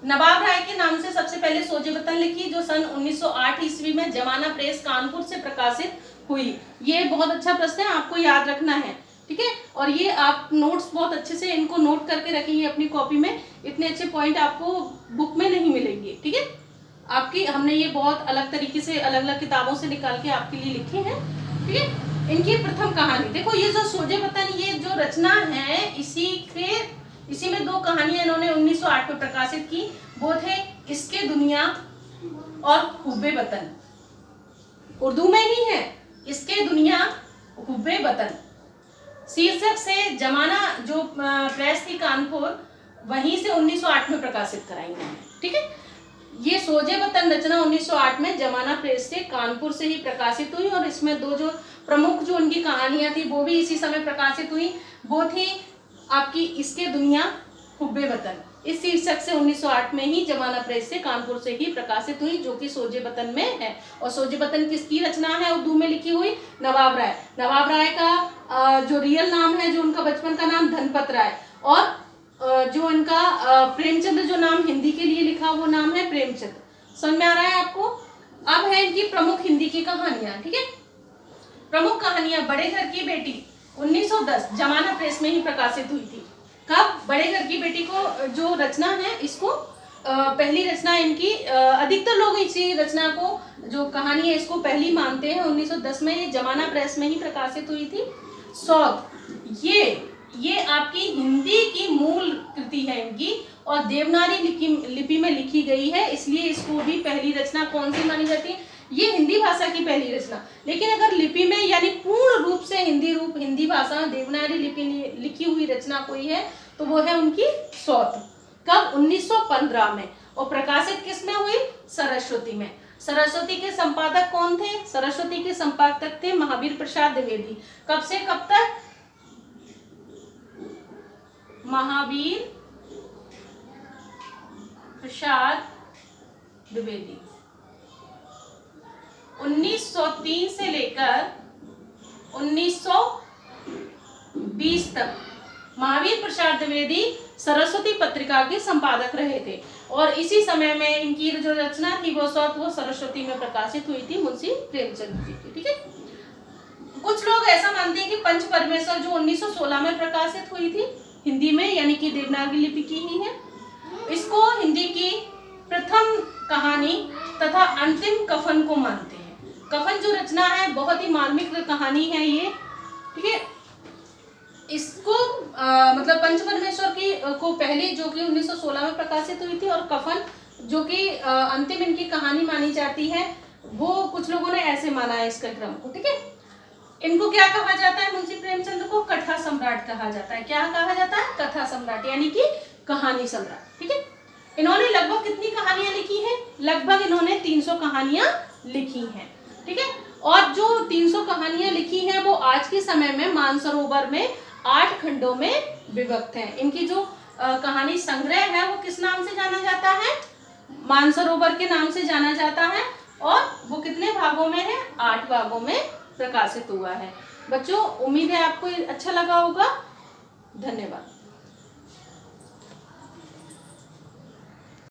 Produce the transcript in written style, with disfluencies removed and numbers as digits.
नवाब राय के नाम से सबसे पहले सोजेबतन लिखी, जो सन 1908 ईस्वी में जमाना प्रेस कानपुर से प्रकाशित हुई। ये बहुत अच्छा प्रश्न है, आपको याद रखना है, ठीक है। और ये आप नोट्स बहुत अच्छे से इनको नोट करके रखेंगे अपनी कॉपी में, इतने अच्छे पॉइंट आपको बुक में नहीं मिलेंगे, ठीक है। आपकी हमने ये बहुत अलग तरीके से अलग अलग किताबों से निकाल के आपके लिए लिखे हैं, ठीक है। इनकी प्रथम कहानी देखो, ये जो सोजेबतन ये जो रचना है, इसी में दो कहानियां इन्होंने 1908 में प्रकाशित की। वो थे इसके दुनिया और हुब्बे वतन, उर्दू में ही है, इसके दुनिया हुब्बे वतन शीर्षक से जमाना जो प्रेस थी कानपुर, वहीं से 1908 में प्रकाशित कराई है, ठीक है। ये सोजेबतन रचना 1908 में जमाना प्रेस से कानपुर से ही प्रकाशित हुई, और इसमें दो जो प्रमुख जो उनकी कहानियां थी वो भी इसी समय प्रकाशित हुई। वो थी आपकी इसके दुनिया हुब्बे वतन, इस शीर्षक से 1908 में ही जमाना प्रेस से कानपुर से ही प्रकाशित हुई, जो कि सोजेबतन में है। और सोजेबतन किसकी रचना है उर्दू में लिखी हुई? नवाब राय। नवाब राय का जो रियल नाम है, जो उनका बचपन का नाम धनपत राय, और जो इनका प्रेमचंद जो नाम हिंदी के लिए लिखा वो नाम है प्रेमचंद। समझ में आ रहा है आपको? अब है इनकी प्रमुख हिंदी की कहानियां, ठीक है। प्रमुख कहानियां, बड़े घर की बेटी 1910 जमाना प्रेस में ही प्रकाशित हुई थी। कब? बड़े घर की बेटी को जो रचना है, इसको पहली रचना इनकी, अधिकतर लोग इसी रचना को जो कहानी है इसको पहली मानते हैं। 1910 में ये जमाना प्रेस में ही प्रकाशित हुई थी। सौत, ये आपकी हिंदी की मूल कृति है इनकी, और देवनागरी लिपि में लिखी गई है, इसलिए इसको भी पहली रचना कौन सी मानी जाती है? ये हिंदी भाषा की पहली रचना। लेकिन अगर लिपि में यानी पूर्ण रूप से हिंदी भाषा में देवनागरी लिपि लिखी हुई रचना कोई है तो वो है उनकी सौत। कब? 1915 में। और प्रकाशित किस में हुई? सरस्वती में। सरस्वती के संपादक कौन थे? सरस्वती के संपादक थे महावीर प्रसाद द्विवेदी। कब से कब तक? महावीर प्रसाद द्विवेदी 1903 से लेकर 1920 तक महावीर प्रसाद द्विवेदी सरस्वती पत्रिका के संपादक रहे थे, और इसी समय में इनकी जो रचना थी वो सरस्वती में प्रकाशित हुई थी मुंशी प्रेमचंद जी की, ठीक है। कुछ लोग ऐसा मानते हैं कि पंच परमेश्वर जो 1916 में प्रकाशित हुई थी हिंदी में, यानी कि देवनागरी लिपि की ही है, इसको हिंदी की प्रथम कहानी तथा अंतिम कफन को मानते हैं। कफन जो रचना है बहुत ही मार्मिक कहानी है ये, ठीक है। इसको मतलब पंच परमेश्वर की को पहले जो कि 1916 में प्रकाशित हुई थी, और कफन जो कि अंतिम इनकी कहानी मानी जाती है, वो कुछ लोगों ने ऐसे माना है इसका क्रम को, ठीक है। इनको क्या कहा जाता है? मुंशी प्रेमचंद को कथा सम्राट कहा जाता है। क्या कहा जाता है? कथा सम्राट, यानी कि कहानी सम्राट, ठीक है। इन्होंने लगभग कितनी कहानियां लिखी हैं? लगभग इन्होंने 300 कहानियां लिखी हैं, ठीक है। और जो 300 कहानियां लिखी हैं वो आज के समय में मानसरोवर में 8 खंडों में विभक्त हैं। इनकी जो कहानी संग्रह है वो किस नाम से जाना जाता है? मानसरोवर के नाम से जाना जाता है, और वो कितने भागों में है? 8 भागों में प्रकाशित हुआ है। बच्चों, उम्मीद है आपको अच्छा लगा होगा। धन्यवाद।